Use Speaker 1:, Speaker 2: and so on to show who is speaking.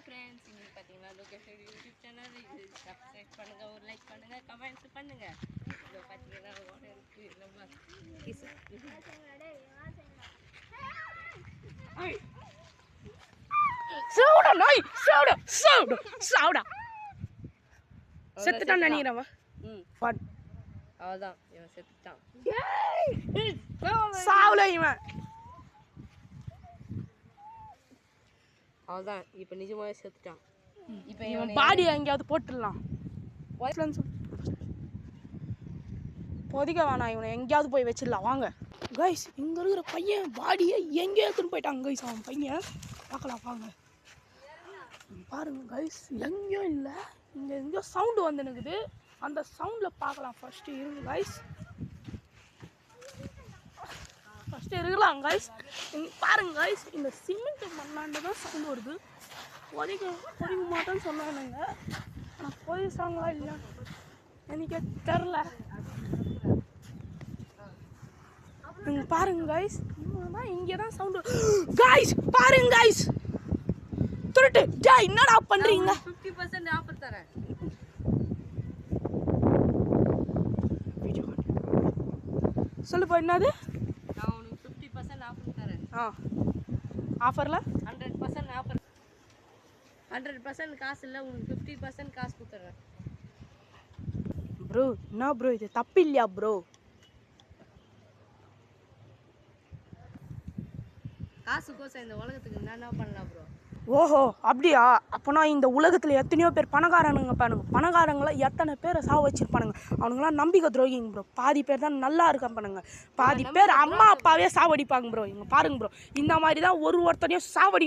Speaker 1: Friends, இன்னைக்கு பார்த்தீங்கன்னா Lokesh YouTube channel இது சப்ஸ்கிரைப் பண்ணுங்க, ஒரு லைக் பண்ணுங்க, கமெண்ட்ஸ் பண்ணுங்க. இதில் பார்த்தீங்கன்னா இருக்கு நம்ம கிஸ்
Speaker 2: சவுடா நாய் சவுடா சவுடா சவுடா செத்துட்டான் நினைக்கிறவன்.
Speaker 1: அவதான் இவன் செத்துட்டான்.
Speaker 2: சாவுல இவன்
Speaker 1: அவதான் இப்போ நிஜமாவே செத்துட்டான்.
Speaker 2: இப்போ இவன் பாடி எங்கேயாவது போட்டுடலாம். பொதிக்க வேணாம், இவனை எங்கேயாவது போய் வச்சிடலாம். வாங்க கைஸ், இங்க இருக்கிற பையன் பாடியை எங்கேயோ எடுத்துன்னு போயிட்டாங்க கைஸ். அவன் பையன் பார்க்கலாம் வாங்க. பாருங்க கைஸ், எங்கேயும் இல்லை, இங்கே எங்கேயோ சவுண்டு வந்துனுக்குது. அந்த சவுண்டில் பார்க்கலாம். ஃபஸ்ட்டு இருங்க கைஸ், ஃபஸ்ட்டு இருக்கலாம் கைஸ். பாருங்க கைஸ், இந்த சிமெண்ட் மண்ணாண்டு தான் சவுண்டு வருது. பொதிக்க மாட்டேன்னு சொன்னானுங்க. ஆனால் பொதிச்சாங்களா இல்லை எனக்கே தெரில. பாருங்க கைஸ், இங்கே தான் சவுண்டு. கைஸ் பாருங்க கைஸ், திருட்டு ஜாய் என்னடா பண்றீங்க?
Speaker 1: 50% ஆஃபர் தரேன்.
Speaker 2: சொல்லுப்பா என்னது?
Speaker 1: நான் உனக்கு 50% ஆஃபர் தரேன்.
Speaker 2: ஆஃபர்ல
Speaker 1: 100% ஆஃபர். 100% காசு இல்லை, உனக்கு 50% காசு கொடுத்துட்றேன்.
Speaker 2: ப்ரோ என்ன ப்ரோ இது தப்பு இல்லையா ப்ரோ?
Speaker 1: காசுக்கோசம் இந்த உலகத்துக்கு என்ன பண்ணலாம் ப்ரோ?
Speaker 2: ஓஹோ அப்படியா? அப்போனா இந்த உலகத்தில் எத்தனையோ பேர் பணக்காரனுங்க பாருங்க. பணக்காரங்களை எத்தனை பேரை சாவ வச்சிருப்பானுங்க. அவனுங்களாம் நம்பிக்கை துரோகிங்க ப்ரோ. பாதி பேர் தான் நல்லா இருக்கான் பண்ணுங்க, பாதி பேர் அம்மா அப்பாவே சாவடிப்பாங்க ப்ரோ. இவங்க பாருங்க ப்ரோ, இந்த மாதிரி தான் ஒருத்தனையும் சாவடி